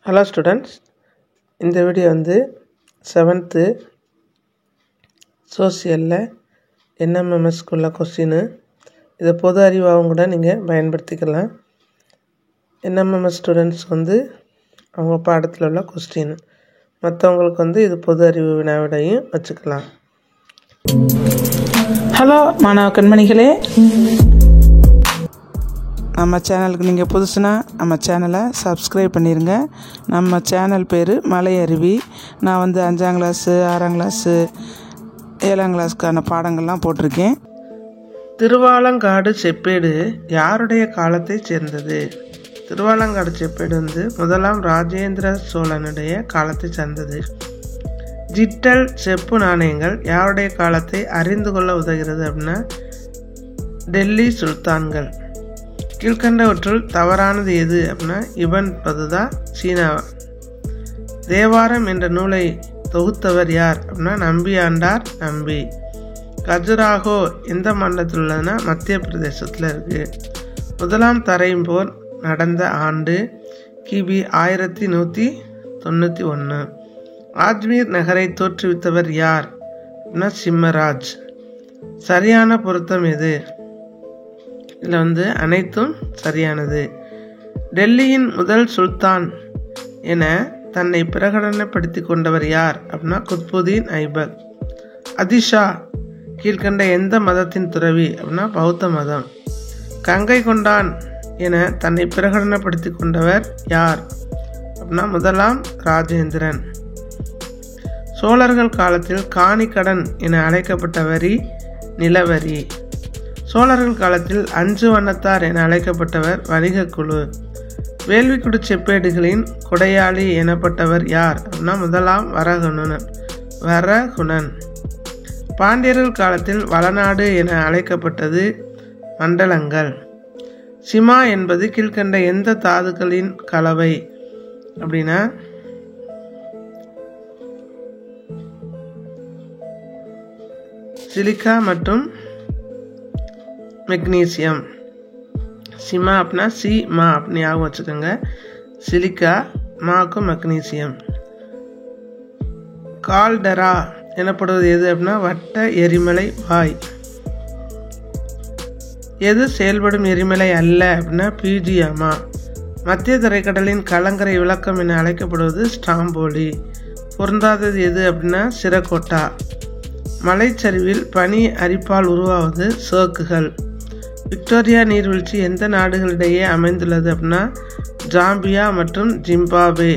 Hello students, இந்த video வந்து 7th சோசியலில் என்எம்எம்எஸ்க்குள்ள question. இதை பொது அறிவாகவும் கூட நீங்கள் பயன்படுத்திக்கலாம். என்எம்எம்எஸ் ஸ்டூடெண்ட்ஸ் வந்து அவங்க பாடத்தில் உள்ள கொஸ்டின், மற்றவங்களுக்கு வந்து இது பொது அறிவு வினாவிடையும் வச்சுக்கலாம். ஹலோ மாணவ கண்மணிகளே, நம்ம சேனலுக்கு நீங்கள் புதுசுனா நம்ம சேனலை சப்ஸ்கிரைப் பண்ணிடுங்க. நம்ம சேனல் பேர் மலை அருவி. நான் வந்து 5ஆம் கிளாஸு 6ஆம் கிளாஸு 7ஆம் கிளாஸுக்கான பாடங்கள்லாம் போட்டிருக்கேன். திருவாலங்காடு செப்பேடு யாருடைய காலத்தை சேர்ந்தது? திருவாலங்காடு செப்பேடு வந்து 1ஆம் ராஜேந்திர சோழனுடைய காலத்தை சேர்ந்தது. ஜிட்டல் செப்பு நாணயங்கள் யாருடைய காலத்தை அறிந்து கொள்ள உதவுகிறது அப்படின்னா டெல்லி சுல்தான்கள். கீழ்கண்டவற்றுள் தவறானது எது அப்படின்னா இவன் பதுதா சீனா. தேவாரம் என்ற நூலை தொகுத்தவர் யார் அப்படின்னா நம்பி ஆண்டார் நம்பி. கஜுராஹோ எந்த மாநிலத்தில் உள்ளதுன்னா மத்திய பிரதேசத்தில் இருக்குது. 1ஆம் தரையும் போர் நடந்த ஆண்டு கிபி 1191. ஆஜ்மீர் நகரை தோற்றுவித்தவர் யார் அப்படின்னா சிம்மராஜ். சரியான பொருத்தம் எது? இதில் வந்து அனைத்தும் சரியானது. டெல்லியின் முதல் சுல்தான் என தன்னை பிரகடனப்படுத்தி கொண்டவர் யார் அப்படின்னா குத்புதீன் ஐபக். அதிஷா கீழ்கண்ட எந்த மதத்தின் துறவி அப்படின்னா பௌத்த மதம். கங்கை கொண்டான் என தன்னை பிரகடனப்படுத்தி கொண்டவர் யார் அப்படின்னா 1ஆம் ராஜேந்திரன். சோழர்கள் காலத்தில் காணிக்கடன் என அழைக்கப்பட்ட வரி நிலவரி. சோழர்கள் காலத்தில் 5 வண்ணத்தார் என அழைக்கப்பட்டவர் வணிக குழு. வேள்விக்குடி செப்பேடுகளின் கொடையாளி எனப்பட்டவர் யார் அப்படின்னா 1ஆம் வரகுணன். பாண்டியர்கள் காலத்தில் வளநாடு என அழைக்கப்பட்டது மண்டலங்கள். சிமா என்பது கீழ்கண்ட எந்த தாதுக்களின் கலவை அப்படின்னா சிலிக்கா மற்றும் மெக்னீசியம். சிமா அப்படின்னா சி மா அப்படின்னு ஞாபகம் வச்சுக்கோங்க. Silica மாக்கும் magnesium. கால்டரா எனப்படுவது எது அப்படின்னா வட்ட எரிமலை வாய். எது செயல்படும் எரிமலை அல்ல அப்படின்னா பிஜியாமா. மத்திய தரைக்கடலின் கலங்கரை விளக்கம் என அழைக்கப்படுவது ஸ்டாம்போலி. பொருந்தாதது எது அப்படின்னா சிரகோட்டா. மலைச்சரிவில் பனி அரிப்பால் உருவாவது சோக்குகள். விக்டோரியா நீர்வீழ்ச்சி எந்த நாடுகளிடையே அமைந்துள்ளது அப்படின்னா ஜாம்பியா மற்றும் ஜிம்பாப்வே.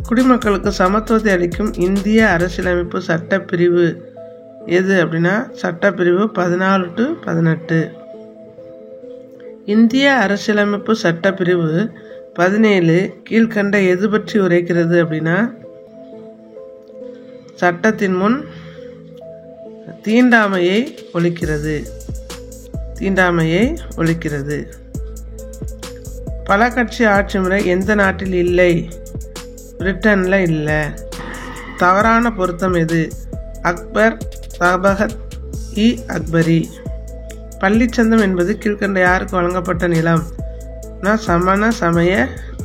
குடிமக்களுக்கு சமத்துவத்தை அளிக்கும் இந்திய அரசியலமைப்பு சட்டப்பிரிவு எது அப்படின்னா சட்டப்பிரிவு 14-18. இந்திய அரசியலமைப்பு சட்டப்பிரிவு 17 கீழ்கண்ட எது பற்றி உரைக்கிறது அப்படின்னா சட்டத்தின் முன் தீண்டாமையை ஒழிக்கிறது. பல கட்சி ஆட்சி முறை எந்த நாட்டில் இல்லை? பிரிட்டனில் இல்லை. தவறான பொருத்தம் எது? அக்பர் தபகத் இ அக்பரி. பள்ளிச்சந்தம் என்பது கீழ்கண்ட யாருக்கு வழங்கப்பட்ட நிலம்? சமண சமய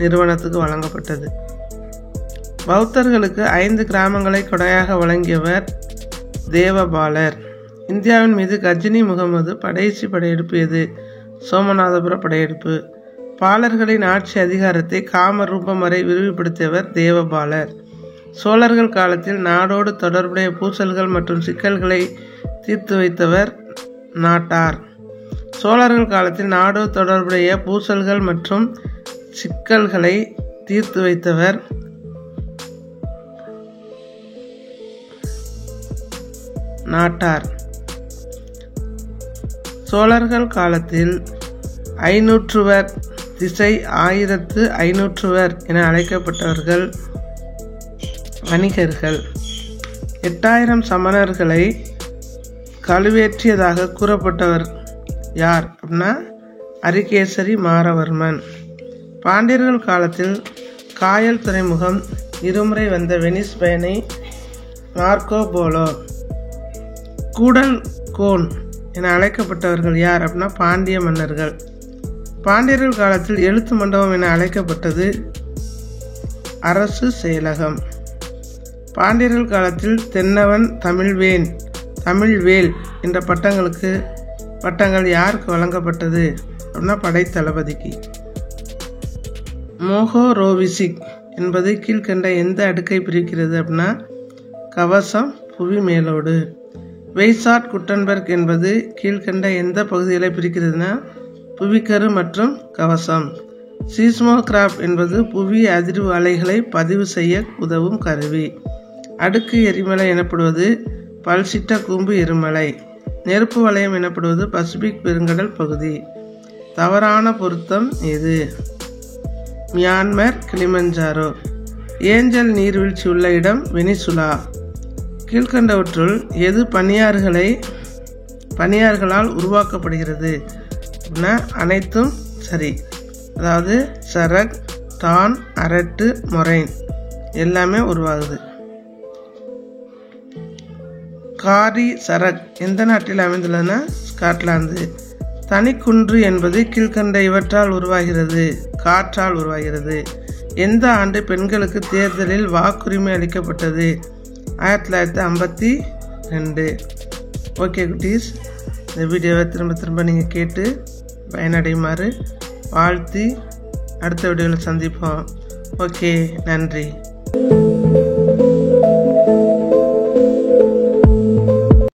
நிறுவனத்துக்கு வழங்கப்பட்டது. பௌத்தர்களுக்கு 5 கிராமங்களை கொடையாக வழங்கியவர் தேவபாலர். இந்தியாவின் மீது கஜினி முகமது கடைசி படையெடுப்பு எது? சோமநாதபுர படையெடுப்பு. பாலர்களின் ஆட்சி அதிகாரத்தை காமரூபம் வரை விரிவுபடுத்தியவர் தேவபாலர். சோழர்கள் காலத்தில் நாடோடு தொடர்புடைய பூசல்கள் மற்றும் சிக்கல்களை தீர்த்து வைத்தவர் நாட்டார். சோழர்கள் காலத்தில் நாடோடு தொடர்புடைய பூசல்கள் மற்றும் சிக்கல்களை தீர்த்து வைத்தவர் நாட்டார். சோழர்கள் காலத்தில் 500வர் திசை 1500வர் என அழைக்கப்பட்டவர்கள் வணிகர்கள். 8000 சமணர்களை கழுவேற்றியதாக கூறப்பட்டவர் யார் அப்படின்னா அரிகேசரி மாரவர்மன். பாண்டியர்கள் காலத்தில் காயல் துறைமுகம் இருமுறை வந்த வெனிஸ் பயணி மார்க்கோ போலோ. கூடல் கோன் என அழைக்கப்பட்டவர்கள் யார் அப்படின்னா பாண்டிய மன்னர்கள். பாண்டியர்கள் காலத்தில் எழுத்து மண்டபம் என அழைக்கப்பட்டது அரசு செயலகம். பாண்டியர்கள் காலத்தில் தென்னவன், தமிழ்வேல் என்ற பட்டங்கள் யாருக்கு வழங்கப்பட்டது அப்படின்னா படைத்தளபதிக்கு. மோகோரோவிசிக் என்பது கீழ்கண்ட எந்த அடுக்கை பிரிக்கிறது அப்படின்னா கவசம், புவி மேலோடு. வெய்சாட் குட்டன்பர்க் என்பது கீழ்கண்ட எந்த பகுதிகளை பிரிக்கிறதுனா புவிக்கரு மற்றும் கவசம். சீஸ்மோகிராஃப் என்பது புவி அதிர்வு அலைகளை பதிவு செய்ய உதவும் கருவி. அடுக்கு எரிமலை எனப்படுவது பல்சிட்ட கூம்பு எரிமலை. நெருப்பு வலயம் எனப்படுவது பசிபிக் பெருங்கடல் பகுதி. தவறான பொருத்தம் எது? Myanmar, Kilimanjaro. ஏஞ்சல் நீர்வீழ்ச்சி உள்ள இடம் வெனிசுலா. கீழ்கண்டவற்றுள் எது பனியார்களால் உருவாக்கப்படுகிறது அப்படின்னா அனைத்தும் சரி. அதாவது சரக், டான், அரட்டு, மொரைன் எல்லாமே உருவாகுது. காரி சரக் எந்த நாட்டில் அமைந்துள்ளதுன்னா ஸ்காட்லாந்து. தனிக்குன்று என்பது கீழ்கண்ட இவற்றால் உருவாகிறது? காற்றால் உருவாகிறது. எந்த ஆண்டு பெண்களுக்கு தேர்தலில் வாக்குரிமை அளிக்கப்பட்டது? 1952. ஓகே குட்டீஸ், இந்த வீடியோவை திரும்ப நீங்கள் கேட்டு பயனடையுமாறு வாழ்த்தி அடுத்த வீடியோவில் சந்திப்போம். ஓகே, நன்றி.